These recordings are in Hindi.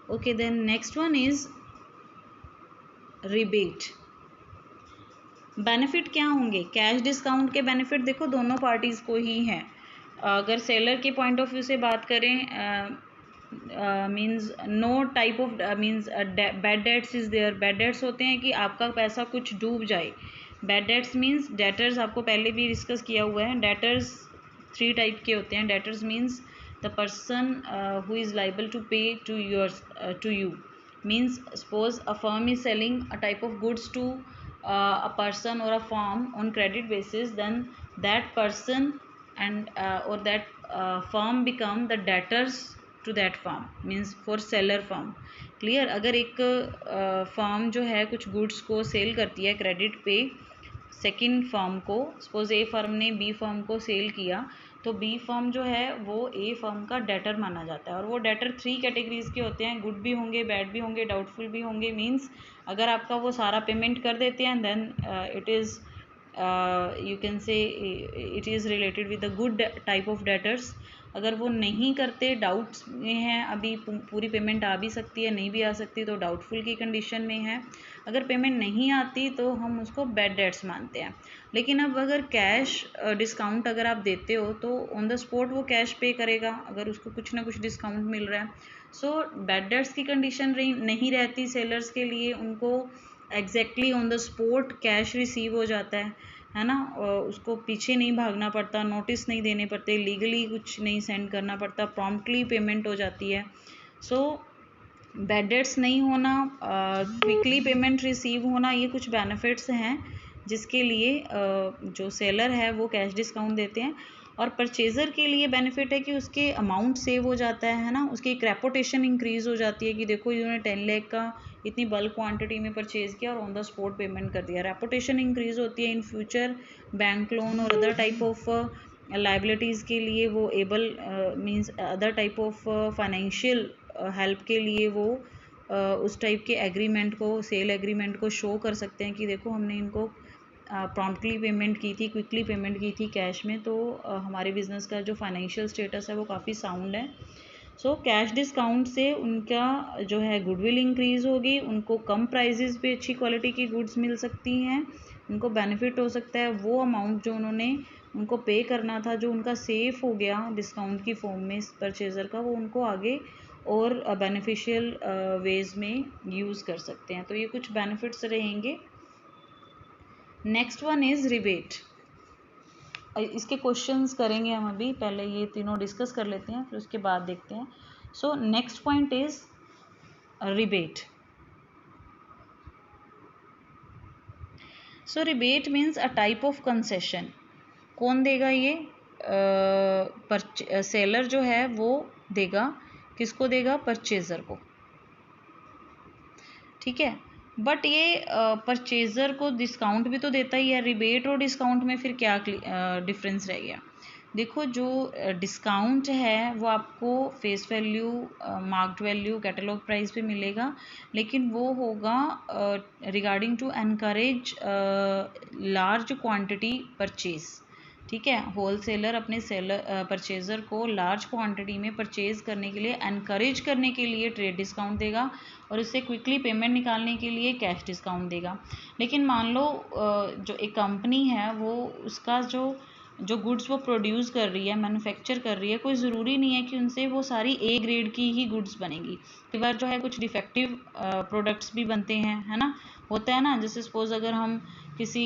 Okay, then next one is rebate. Benefit क्या होंगे? कैश डिस्काउंट के बेनिफिट देखो दोनों पार्टीज़ को ही हैं। अगर सेलर के पॉइंट ऑफ व्यू से बात करें, means no type of means bad debts is there. Bad debts होते हैं कि आपका पैसा कुछ डूब जाए। बैड डेट्स मीन्स डेटर्स, आपको पहले भी डिस्कस किया हुआ है। डेटर्स 3 टाइप के होते हैं। Debtors means the person who is liable to pay to you. Means suppose a firm is selling a type of goods to a person or a firm on credit basis, then that person and or that firm become the debtors to that firm, means for seller firm। Clear? अगर एक फर्म जो है कुछ गुड्स को सेल करती है क्रेडिट पे सेकंड फर्म को, सपोज ए फर्म ने बी फर्म को सेल किया, तो बी फर्म जो है वो ए फर्म का डेटर माना जाता है। और वो डेटर 3 कैटेगरीज के होते हैं, गुड भी होंगे, बैड भी होंगे, डाउटफुल भी होंगे। मीन्स अगर आपका वो सारा पेमेंट कर देते हैं then it is you can say it is related with the good type of debtors. अगर वो नहीं करते, डाउट्स में हैं, अभी पूरी पेमेंट आ भी सकती है, नहीं भी आ सकती, तो डाउटफुल की कंडीशन में है। अगर पेमेंट नहीं आती तो हम उसको बैड डेट्स मानते हैं। लेकिन अब अगर कैश डिस्काउंट अगर आप देते हो तो ऑन द स्पॉट वो कैश पे करेगा अगर उसको कुछ ना कुछ डिस्काउंट मिल रहा है। सो बैड डेट्स की कंडीशन नहीं रहती सेलर्स के लिए, उनको exactly on the spot cash receive हो जाता है ना। उसको पीछे नहीं भागना पड़ता, नोटिस नहीं देने पड़ते, लीगली कुछ नहीं सेंड करना पड़ता, प्रॉम्प्टली पेमेंट हो जाती है। सो बैड डेट्स नहीं होना, क्विकली पेमेंट रिसीव होना, ये कुछ बेनिफिट्स हैं जिसके लिए जो सेलर है वो कैश डिस्काउंट देते हैं। और परचेज़र के लिए बेनिफिट है कि उसके अमाउंट सेव हो जाता है ना, उसकी एक रेपुटेशन इंक्रीज़ हो जाती है कि देखो इन्होंने 10 लाख का इतनी बल्क क्वांटिटी में परचेज़ किया और ऑन द स्पॉट पेमेंट कर दिया। रेपुटेशन इंक्रीज़ होती है। इन फ्यूचर बैंक लोन और अदर टाइप ऑफ लाइबिलिटीज़ के लिए वो able means other type of financial help के लिए वो उस टाइप के एग्रीमेंट को, सेल एग्रीमेंट को शो कर सकते हैं कि देखो हमने इनको प्रॉम्प्टली पेमेंट की थी, क्विकली पेमेंट की थी कैश में, तो हमारे बिज़नेस का जो फाइनेंशियल स्टेटस है वो काफ़ी साउंड है। सो कैश डिस्काउंट से उनका जो है गुडविल इंक्रीज़ होगी, उनको कम प्राइजेस पे अच्छी क्वालिटी की गुड्स मिल सकती हैं, उनको बेनिफिट हो सकता है। वो अमाउंट जो उन्होंने उनको पे करना था, जो उनका सेफ हो गया डिस्काउंट की फॉर्म में परचेज़र का, वो उनको आगे और बेनिफिशियल वेज में यूज़ कर सकते हैं। तो ये कुछ बेनिफिट्स रहेंगे। Next one is rebate. इसके क्वेश्चंस करेंगे हम अभी, पहले ये तीनों डिस्कस कर लेते हैं फिर उसके बाद देखते हैं। So next point is rebate. So rebate means a type of concession. कौन देगा ये? सेलर जो है वो देगा, किसको देगा? परचेज़र को। ठीक है, बट ये परचेज़र को डिस्काउंट भी तो देता ही है। रिबेट और डिस्काउंट में फिर क्या डिफरेंस रह गया? देखो, जो डिस्काउंट है वो आपको face value, marked value, catalogue price पे मिलेगा, लेकिन वो होगा regarding to encourage large quantity purchase. ठीक है, होल सेलर अपने परचेज़र को लार्ज क्वांटिटी में परचेज़ करने के लिए एनकरेज करने के लिए ट्रेड डिस्काउंट देगा और उससे क्विकली पेमेंट निकालने के लिए कैश डिस्काउंट देगा। लेकिन मान लो जो एक कंपनी है वो उसका जो गुड्स वो प्रोड्यूस कर रही है, मैन्युफैक्चर कर रही है, कोई ज़रूरी नहीं है कि उनसे वो सारी ए ग्रेड की ही गुड्स बनेगी। कई बार जो है कुछ डिफेक्टिव प्रोडक्ट्स भी बनते हैं, है ना, होता है ना। जैसे सपोज़ अगर हम किसी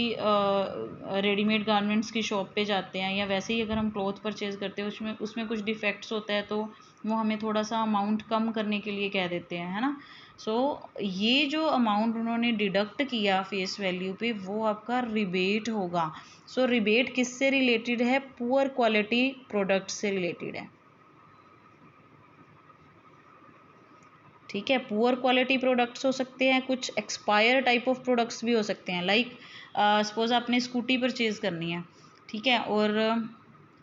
रेडीमेड गारमेंट्स की शॉप पे जाते हैं या वैसे ही अगर हम क्लॉथ परचेज़ करते हैं, उसमें कुछ डिफेक्ट्स होता है तो वो हमें थोड़ा सा अमाउंट कम करने के लिए कह देते हैं, है ना। सो ये जो अमाउंट उन्होंने डिडक्ट किया फेस वैल्यू पे, वो आपका रिबेट होगा। सो रिबेट किससे रिलेटेड है? पुअर क्वालिटी प्रोडक्ट से रिलेटेड है। ठीक है, पुअर क्वालिटी प्रोडक्ट्स हो सकते हैं, कुछ एक्सपायर टाइप ऑफ प्रोडक्ट्स भी हो सकते हैं। लाइक सपोज आपने स्कूटी परचेज़ करनी है, ठीक है, और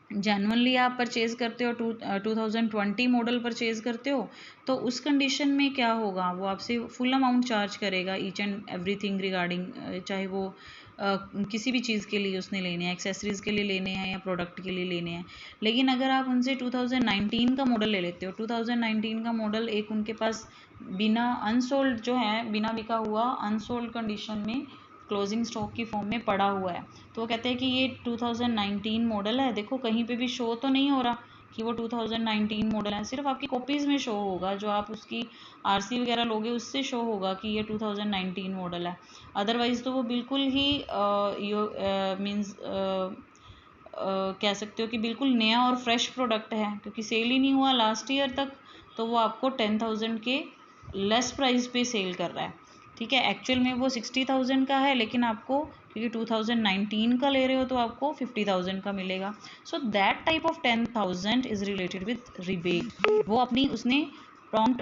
जेन्युइनली आप परचेज़ करते हो, 2020 मॉडल परचेज़ करते हो, तो उस कंडीशन में क्या होगा? वो आपसे फुल अमाउंट चार्ज करेगा ईच एंड एवरीथिंग रिगार्डिंग, चाहे वो किसी भी चीज़ के लिए उसने लेने हैं, एक्सेसरीज़ के लिए लेने हैं या प्रोडक्ट के लिए लेने हैं। लेकिन अगर आप उनसे 2019 का मॉडल ले लेते हो, 2019 का मॉडल एक उनके पास बिना अनसोल्ड जो है, बिना बिका हुआ अनसोल्ड कंडीशन में क्लोजिंग स्टॉक की फॉर्म में पड़ा हुआ है, तो वो कहते हैं कि ये 2019 मॉडल है। देखो कहीं पे भी शो तो नहीं हो रहा कि वो 2019 मॉडल है, सिर्फ आपकी कॉपीज़ में शो होगा, जो आप उसकी आरसी वगैरह लोगे उससे शो होगा कि ये 2019 मॉडल है। अदरवाइज़ तो वो बिल्कुल ही मीन्स कह सकते हो कि बिल्कुल नया और फ्रेश प्रोडक्ट है, क्योंकि सेल ही नहीं हुआ लास्ट ईयर तक, तो वो आपको 10,000 के लेस प्राइस पे सेल कर रहा है। ठीक है, एक्चुअल में वो 60,000 का है, लेकिन आपको क्योंकि 2019 का ले रहे हो तो आपको 50,000 का मिलेगा। सो that type of 10,000 is related with rebate. वो अपनी उसने प्रॉम्प्ट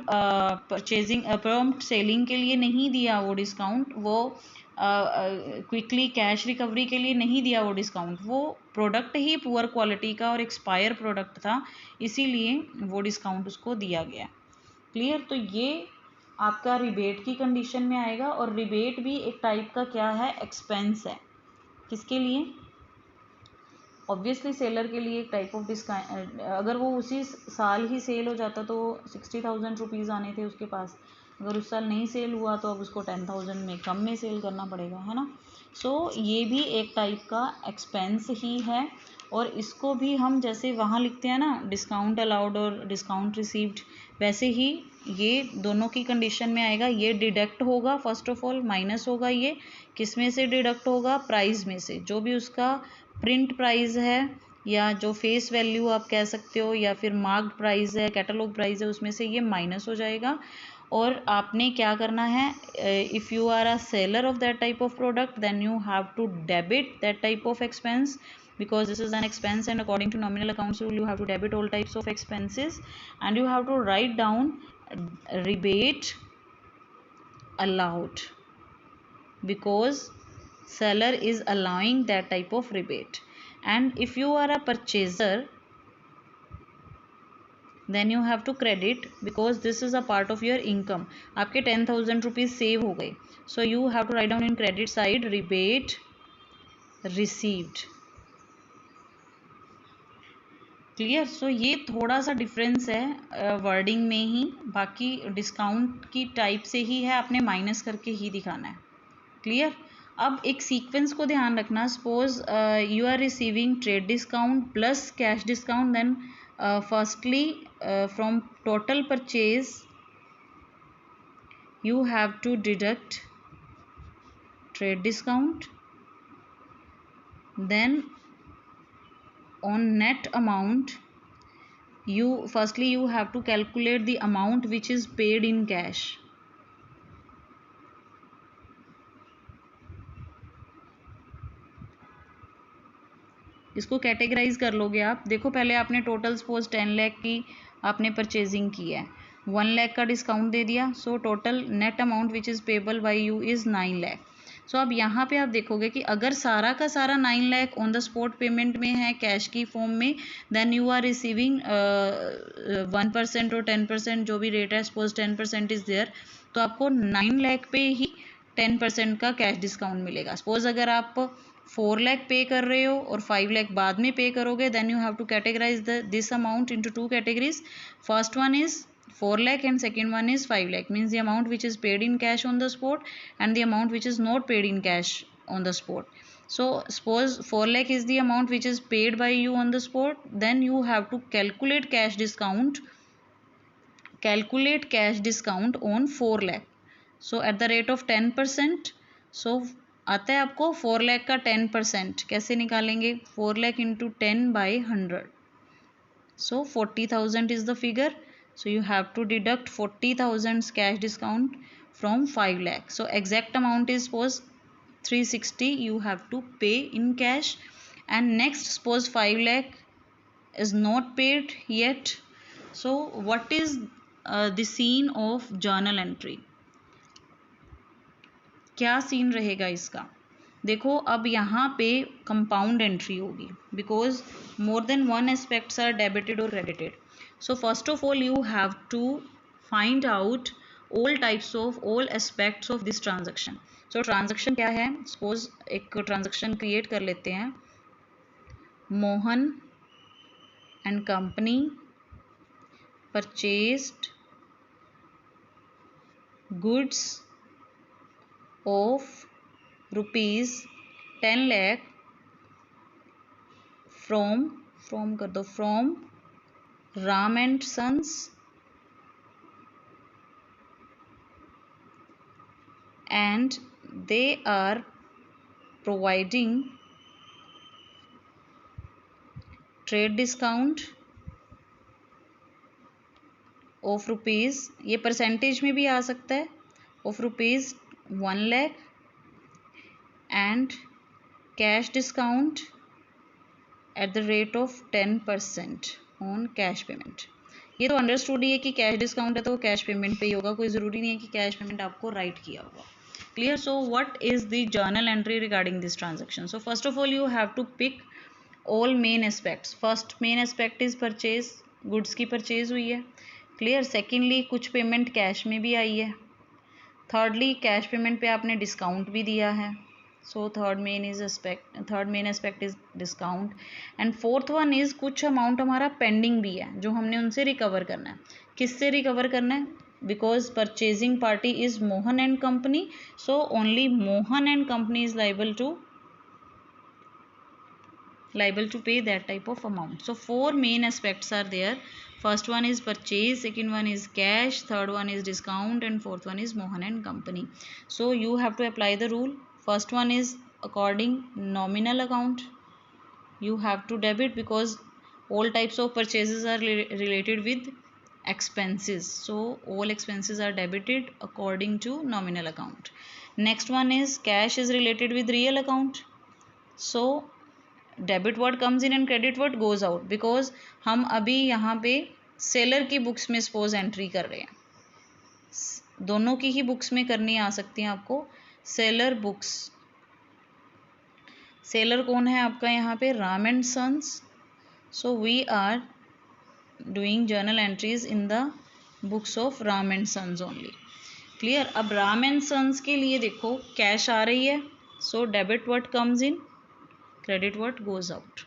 परचेजिंग प्रॉम्प्ट सेलिंग के लिए नहीं दिया वो डिस्काउंट, वो क्विकली कैश रिकवरी के लिए नहीं दिया वो डिस्काउंट, वो प्रोडक्ट ही पुअर क्वालिटी का और एक्सपायर प्रोडक्ट था, इसीलिए वो डिस्काउंट उसको दिया गया। क्लियर? तो ये आपका रिबेट की कंडीशन में आएगा, और रिबेट भी एक टाइप का क्या है, एक्सपेंस है। किसके लिए? ऑब्वियसली सेलर के लिए एक टाइप ऑफ डिस्काउंट। अगर वो उसी साल ही सेल हो जाता तो 60,000 रुपीज़ आने थे उसके पास, अगर उस साल नहीं सेल हुआ तो अब उसको 10,000 में कम में सेल करना पड़ेगा, है ना। सो ये भी एक टाइप का एक्सपेंस ही है, और इसको भी हम जैसे वहाँ लिखते हैं ना डिस्काउंट अलाउड और डिस्काउंट रिसीव्ड, वैसे ही ये दोनों की कंडीशन में आएगा। ये डिडक्ट होगा, फर्स्ट ऑफ ऑल माइनस होगा। ये किस में से डिडक्ट होगा? प्राइस में से। जो भी उसका प्रिंट प्राइस है, या जो फेस वैल्यू आप कह सकते हो, या फिर मार्क्ड प्राइस है, कैटलॉग प्राइस है, उसमें से ये माइनस हो जाएगा। और आपने क्या करना है, if you are a seller of that type of product, then you have to debit that type of expense, because this is an expense and according to nominal accounts rule you have to debit all types of expenses, and you have to write down rebate allowed, because seller is allowing that type of rebate. And if you are a purchaser, then you have to credit, because this is a part of your income. आपके 10,000 रुपीज़ सेव हो गए, so you have to write down in credit side rebate received. Clear? So ये थोड़ा सा डिफरेंस है वर्डिंग में ही, बाकी डिस्काउंट की टाइप से ही है, आपने माइनस करके ही दिखाना है। क्लियर? अब एक सीक्वेंस को ध्यान रखना। Suppose you are receiving trade discount plus cash discount, then firstly from total purchase you have to deduct trade discount, then on net amount you firstly you have to calculate the amount which is paid in cash. इसको कैटेगराइज कर लोगे आप। देखो पहले आपने टोटल सपोज 10 लाख की आपने परचेजिंग की है, 1 लाख का डिस्काउंट दे दिया, so total net amount which is payable by you is 9 lakh. So अब यहाँ पे आप देखोगे कि अगर सारा का सारा 9 lakh on the spot payment में है कैश की फॉर्म में, देन यू आर रिसीविंग 1% और 10% जो भी रेट है, सपोज 10% इज़ देयर, तो आपको 9 लाख पे ही 10% का कैश डिस्काउंट मिलेगा। सपोज अगर आप 4 लाख पे कर रहे हो और 5 लाख बाद में पे करोगे, then you have to categorise this amount into 2 categories. First one is 4 lakh and second one is 5 lakh, means the amount which is paid in cash on the spot and the amount which is not paid in cash on the spot. So suppose 4 lakh is the amount which is paid by you on the spot, then you have to calculate cash discount on 4 lakh, so at the rate of 10%. so आता है आपको 4 लाख का 10%, कैसे निकालेंगे? 4 lakh into 10 by 100, so 40,000 is the figure. So you have to deduct 40,000 cash discount from 5 lakh. So exact amount is suppose 360 you have to pay in cash. And next suppose 5 lakh is not paid yet. So what is the scene of journal entry? क्या सीन रहेगा इसका? देखो अब यहाँ पे कंपाउंड एंट्री होगी, because more than one aspects are debited और credited. So first of all you have to find out all types of all aspects of this transaction. So transaction क्या है, सपोज एक ट्रांजेक्शन क्रिएट कर लेते हैं, Mohan and company purchased goods of ₹10 lakh from कर दो, from Ram and sons and they are providing trade discount of rupees, ये परसेंटेज में भी आ सकता है, of ₹1 lakh and cash discount at the rate of 10% on cash payment। ये तो अंडरस्टूड ही है कि कैश डिस्काउंट है तो कैश पेमेंट पे ही होगा, कोई ज़रूरी नहीं है कि कैश पेमेंट आपको राइट किया होगा। Clear. So what is the journal entry regarding this transaction. So first of all you have to pick all main aspects. First main aspect is purchase, goods की परचेज हुई है। क्लियर। सेकेंडली कुछ पेमेंट कैश में भी आई है। थर्डली कैश पेमेंट पे आपने डिस्काउंट भी दिया है। So third main aspect is discount. And fourth one is कुछ अमाउंट हमारा पेंडिंग भी है जो हमने उनसे रिकवर करना है। किससे रिकवर करना है, because purchasing party is Mohan and company, so only Mohan and company is liable to pay that type of amount. So 4 main aspects are there. First one is purchase, second one is cash, third one is discount, and fourth one is Mohan and company. So you have to apply the rule. First one is according nominal account. You have to debit because all types of purchases are related with expenses. So all expenses are debited according to nominal account. Next one is cash is related with real account. So debit word comes in and credit word goes out, because हम अभी यहाँ पे सेलर की बुक्स में सपोज एंट्री कर रहे हैं, दोनों की ही बुक्स में करनी आ सकती हैं आपको। सेलर बुक्स, सेलर कौन है आपका यहाँ पे, Ram and Sons. So we are doing journal entries in the books of Ram and Sons only. Clear. अब राम एंड सन्स के लिए देखो कैश आ रही है, so debit word comes in, credit word goes out.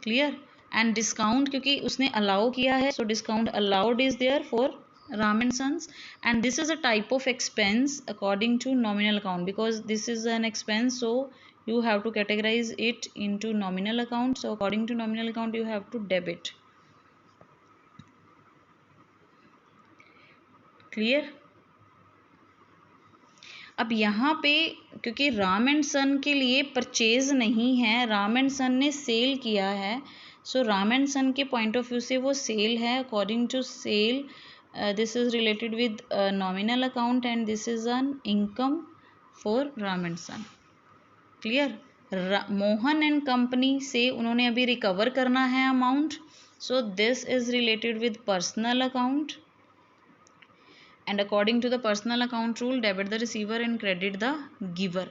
Clear. And discount क्योंकि उसने अलाउ किया है, so discount allowed is there for Ram and sons, and this is a type of expense according to nominal account, because this is an expense, so you have to categorize it into nominal account. So according to nominal account you have to debit. Clear। अब यहाँ पे क्योंकि राम एंड सन के लिए परचेज नहीं है, राम एंड सन ने सेल किया है, सो राम एंड सन के पॉइंट ऑफ व्यू से वो सेल है। According to sale this is related with nominal account and this is an income for Ram and Son. Clear. Mohan and company से उन्होंने अभी रिकवर करना है amount, so this is related with personal account, and according to the personal account rule debit the receiver and credit the giver.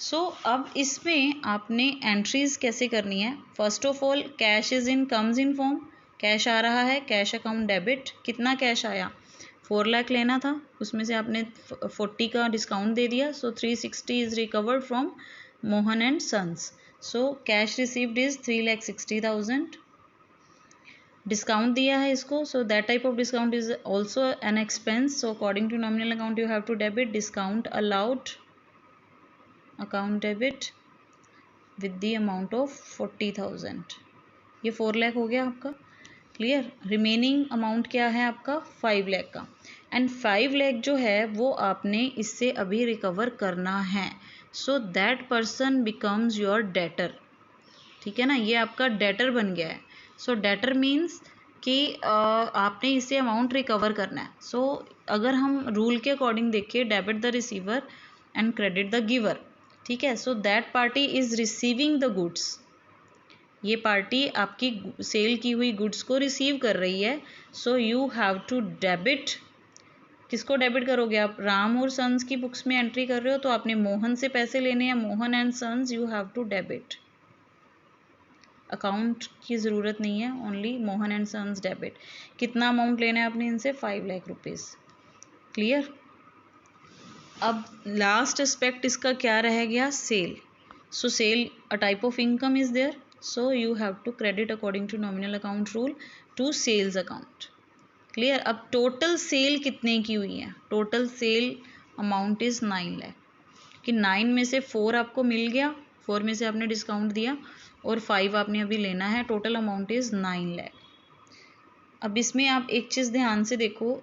So अब इसमें आपने एंट्रीज कैसे करनी है। First of all cash is in comes in form, cash आ रहा है, कैश अकाउंट डेबिट। कितना कैश आया, 4 लाख लेना था, उसमें से आपने 40 का डिस्काउंट दे दिया, so 360 is recovered from Mohan and Sons. So cash received is 3,60,000। Discount दिया है इसको, so that type of discount is also an expense, so according to nominal account you have to debit discount allowed, account debit with the amount of 40,000। ये 4 लाख हो गया आपका। क्लियर। रिमेनिंग अमाउंट क्या है आपका, 5 लाख का, एंड 5 लाख जो है वो आपने इससे अभी रिकवर करना है, so that person becomes your debtor. ठीक है ना, ये आपका डेटर बन गया है। सो डेटर मीन्स कि आपने इससे अमाउंट रिकवर करना है। सो अगर हम रूल के अकॉर्डिंग देखिए, debit the receiver and credit the giver. ठीक है। So that party is receiving the goods, ये पार्टी आपकी सेल की हुई गुड्स को रिसीव कर रही है, so you have to debit. किसको डेबिट करोगे आप, राम और सन्स की बुक्स में एंट्री कर रहे हो तो आपने मोहन से पैसे लेने हैं, Mohan and Sons you have to debit. Account की ज़रूरत नहीं है, only Mohan and Sons debit. कितना अमाउंट लेना है आपने इनसे, 5 लाख रुपीज़। क्लियर। अब लास्ट एस्पेक्ट इसका क्या रह गया, sale. So sale a type of income is there, so you have to credit according to nominal account rule to sales account. Clear. अब टोटल सेल कितने की हुई है, total cell amount is 9 lakh, कि 9 में से 4 आपको मिल गया, 4 में से आपने डिस्काउंट दिया और 5 आपने अभी लेना है, टोटल अमाउंट इज 9 लाख। अब इसमें आप एक चीज़ ध्यान से देखो,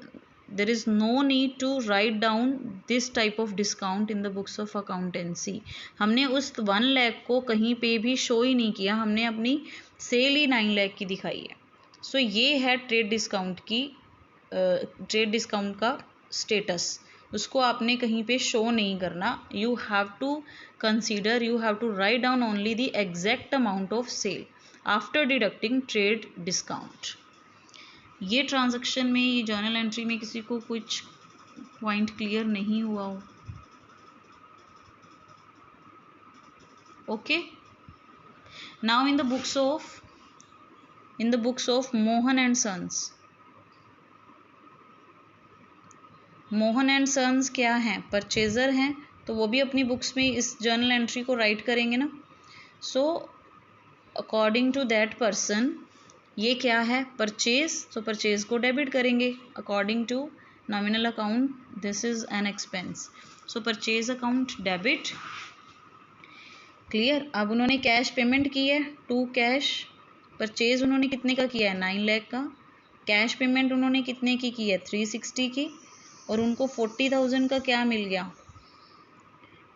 there is no need to write down this type of discount in the books of accountancy. हमने उस 1 लाख को कहीं पे भी शो ही नहीं किया, हमने अपनी सेल ही 9 लाख की दिखाई है। सो ये है ट्रेड डिस्काउंट की, ट्रेड डिस्काउंट का स्टेटस, उसको आपने कहीं पे शो नहीं करना। You have to consider, you have to write down only the exact amount of sale after deducting trade discount. ये ट्रांजैक्शन में, ये जर्नल एंट्री में किसी को कुछ पॉइंट क्लियर नहीं हुआ हो, okay. Now in the books of Mohan and Sons, Mohan and Sons क्या हैं, परचेजर हैं, तो वो भी अपनी बुक्स में इस जर्नल एंट्री को राइट करेंगे ना। So according to that person, ये क्या है, परचेज, तो परचेज को डेबिट करेंगे। According to nominal account, this is an expense, so purchase account debit. Clear. अब उन्होंने कैश पेमेंट की है, टू कैश। परचेज उन्होंने कितने का किया है, 9 लाख का। कैश पेमेंट उन्होंने कितने की है, 360 की, और उनको 40,000 का क्या मिल गया,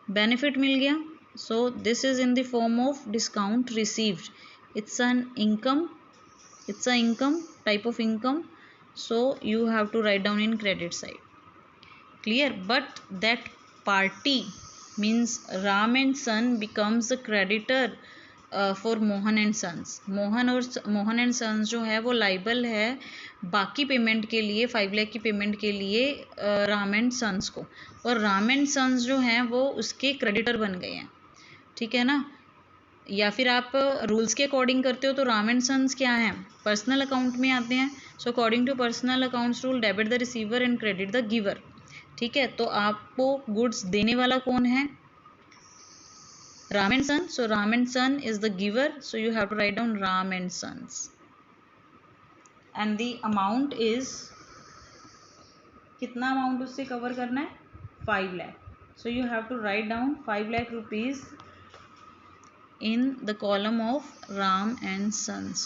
बेनिफिट मिल गया। सो this is in the form of discount received, it's an income, it's a income, type of income, so you have to write down in credit side. Clear. But that party means Ram and Son becomes the creditor for Mohan and Sons. Mohan and Sons जो है वो लाइबल है बाकी पेमेंट के लिए, 5 लाख की पेमेंट के लिए राम एंड सन्स को, और राम एंड सन्स जो हैं वो उसके क्रेडिटर बन गए हैं, ठीक है ना। या फिर आप रूल्स के अकॉर्डिंग करते हो तो राम एंड सन्स क्या हैं, पर्सनल अकाउंट में आते हैं। So according to personal accounts rule, debit the receiver and credit the giver, ठीक है। तो आपको गुड्स देने वाला कौन है, Ram and son, so Ram and son is the giver, so you have to write down Ram and sons, and the amount is, कितना अमाउंट उससे कवर करना है, 5 lakh, so you have to write down 5 lakh rupees in the column of Ram and Sons.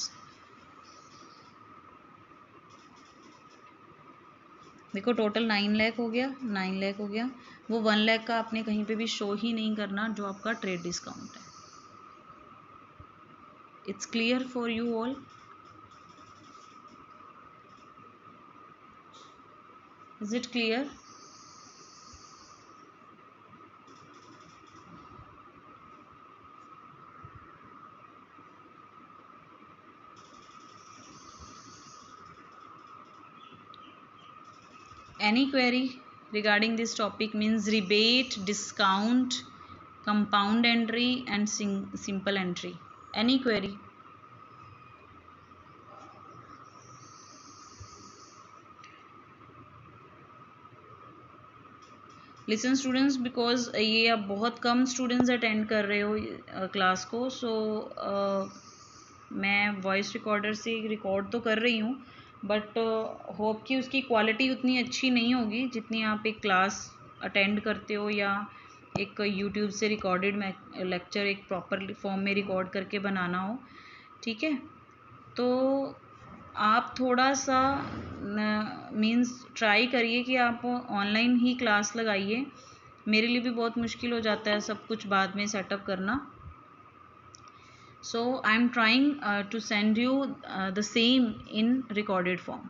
देखो टोटल 9 लाख हो गया, 9 लाख हो गया, वो 1 लाख का आपने कहीं पे भी शो ही नहीं करना जो आपका ट्रेड डिस्काउंट है। It's clear for you all. Is it clear? Any query regarding this topic, means rebate, discount, compound entry and simple entry? Any query? Listen students, because ये अब बहुत कम स्टूडेंट्स अटेंड कर रहे हो क्लास को, सो मैं वॉइस रिकॉर्डर से रिकॉर्ड तो कर रही हूँ, बट होप कि उसकी क्वालिटी उतनी अच्छी नहीं होगी जितनी आप एक क्लास अटेंड करते हो या एक यूट्यूब से रिकॉर्डेड लेक्चर एक प्रॉपर फॉर्म में रिकॉर्ड करके बनाना हो, ठीक है। तो आप थोड़ा सा मीन्स ट्राई करिए कि आप ऑनलाइन ही क्लास लगाइए, मेरे लिए भी बहुत मुश्किल हो जाता है सब कुछ बाद में सेटअप करना। So I am trying to send you the same in recorded form.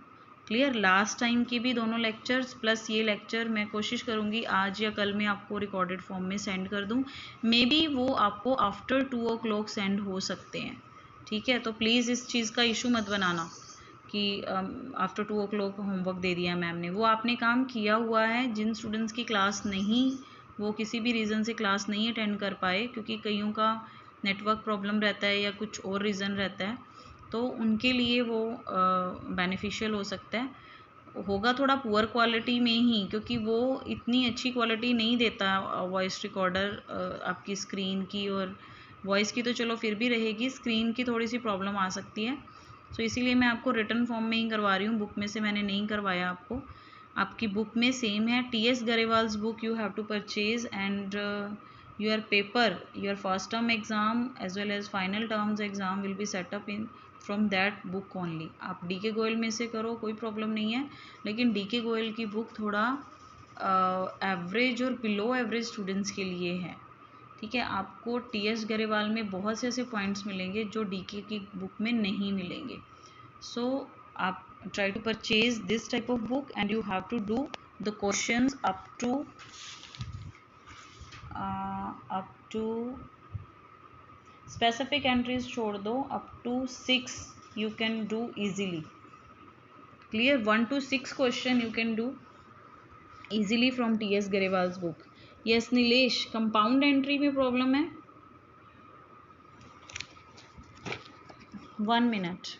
Clear. Last time की भी दोनों लेक्चर्स प्लस ये लेक्चर मैं कोशिश करूँगी आज या कल में आपको रिकॉर्डेड फॉर्म में सेंड कर दूँ, मे बी वो आपको आफ्टर 2 o'clock सेंड हो सकते हैं, ठीक है। तो प्लीज़ इस चीज़ का इशू मत बनाना कि आफ्टर 2 o'clock होमवर्क दे दिया मैम ने, वो आपने काम किया हुआ है। जिन स्टूडेंट्स की क्लास नहीं, वो किसी भी रीज़न से क्लास नहीं अटेंड कर पाए, क्योंकि कईयों का नेटवर्क प्रॉब्लम रहता है या कुछ और रीज़न रहता है, तो उनके लिए वो बेनिफिशियल हो सकता है। होगा थोड़ा पुअर क्वालिटी में ही, क्योंकि वो इतनी अच्छी क्वालिटी नहीं देता वॉइस रिकॉर्डर आपकी स्क्रीन की, और वॉइस की तो चलो फिर भी रहेगी, स्क्रीन की थोड़ी सी प्रॉब्लम आ सकती है। सो इसीलिए मैं आपको रिटर्न फॉर्म में ही करवा रही हूँ, बुक में से मैंने नहीं करवाया आपको। आपकी बुक में सेम है, T S. Grewal's book you have to purchase, and your paper, your first term exam as well as final terms exam will be set up in from that book only। आप डी.के. गोयल में से करो, कोई प्रॉब्लम नहीं है, लेकिन डी.के. गोयल की बुक थोड़ा एवरेज और बिलो एवरेज स्टूडेंट्स के लिए है, ठीक है। आपको टी.एस. गरेवाल में बहुत से ऐसे पॉइंट्स मिलेंगे जो डी.के. की बुक में नहीं मिलेंगे। सो आप try to purchase this type of book and you have to do the questions up to specific entries छोड़ दो, up to 6 you can do easily, clear। 1 to 6 question you can do easily from T S. Grewal's book। yes Nilesh, compound entry में प्रॉब्लम है, 1 minute।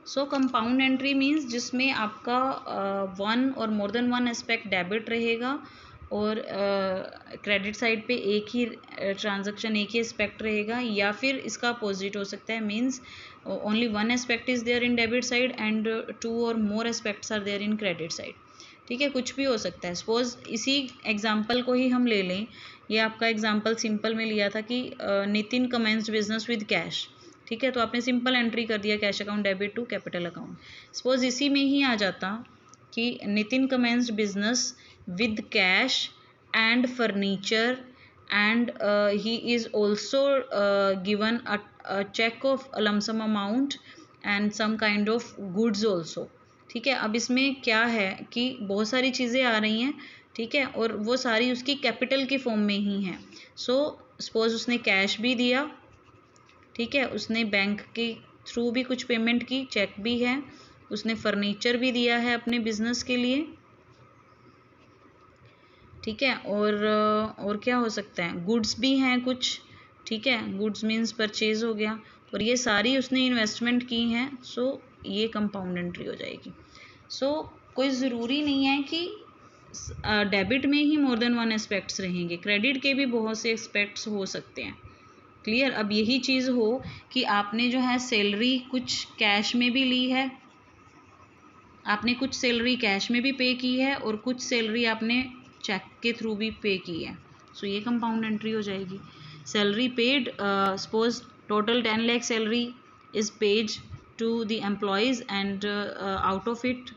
So compound entry means जिसमें आपका वन और more than one aspect debit रहेगा, और क्रेडिट साइड पे एक ही ट्रांजैक्शन, एक ही एस्पेक्ट रहेगा, या फिर इसका अपोजिट हो सकता है, means only one aspect is there in debit side and 2 or more aspects are there in credit side, ठीक है। कुछ भी हो सकता है। सपोज इसी एग्जाम्पल को ही हम ले लें, ये आपका एग्जाम्पल सिंपल में लिया था कि Nitin commenced business with cash, ठीक है। तो आपने सिंपल एंट्री कर दिया cash account debit to capital account. Suppose इसी में ही आ जाता कि Nitin commenced business with cash and furniture and he is also given a cheque of lump sum amount and some kind of goods also, ठीक है। अब इसमें क्या है कि बहुत सारी चीज़ें आ रही हैं, ठीक है, और वो सारी उसकी कैपिटल के फॉर्म में ही हैं। सो सपोज उसने कैश भी दिया, ठीक है, उसने बैंक के थ्रू भी कुछ पेमेंट की, चेक भी है, उसने फर्नीचर भी दिया है अपने बिजनेस के लिए, ठीक है, और क्या हो सकता है, गुड्स भी हैं कुछ, ठीक है, गुड्स मीन्स परचेज हो गया, और ये सारी उसने इन्वेस्टमेंट की हैं। सो ये कंपाउंड एंट्री हो जाएगी। सो कोई ज़रूरी नहीं है कि डेबिट में ही मोर देन वन एस्पेक्ट्स रहेंगे, क्रेडिट के भी बहुत से एस्पेक्ट्स हो सकते हैं, क्लियर। अब यही चीज़ हो कि आपने जो है सैलरी कुछ कैश में भी ली है, आपने कुछ सैलरी कैश में भी पे की है, और कुछ सैलरी आपने चेक के थ्रू भी पे की है, सो ये कंपाउंड एंट्री हो जाएगी। Salary paid, suppose total 10 lakh salary is paid to the employees and out of it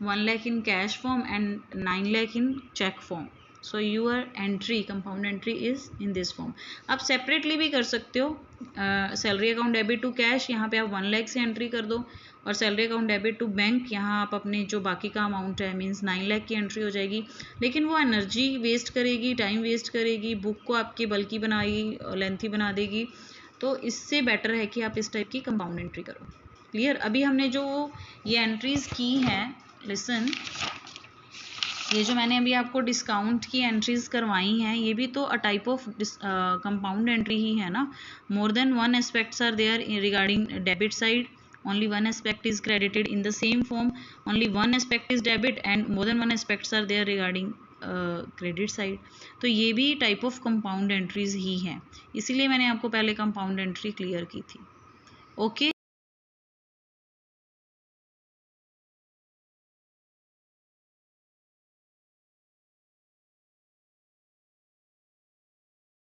1 lakh in cash form and 9 lakh in cheque form. So your entry, compound entry is in this form. आप सेपरेटली भी कर सकते हो, salary account debit to cash, यहाँ पे आप 1 लाख से एंट्री कर दो, और salary account debit to bank, यहाँ आप अपने जो बाकी का अमाउंट है मीन्स 9 लाख की एंट्री हो जाएगी। लेकिन वो एनर्जी वेस्ट करेगी, टाइम वेस्ट करेगी, बुक को आपकी बल्कि बनाएगी, लेंथी बना देगी। तो इससे बेटर है कि आप इस टाइप की कंपाउंड एंट्री करो, क्लियर। अभी हमने जो ये एंट्रीज़ की हैं, लिसन, ये जो मैंने अभी आपको डिस्काउंट की एंट्रीज करवाई हैं, ये भी तो a type of compound entry ही है ना। More than one aspects are there regarding debit side, only one aspect is credited in the same form, only one aspect is debit and more than one aspects are there regarding credit side। तो ये भी टाइप ऑफ कंपाउंड एंट्रीज ही हैं, इसीलिए मैंने आपको पहले कंपाउंड एंट्री क्लियर की थी। ओके।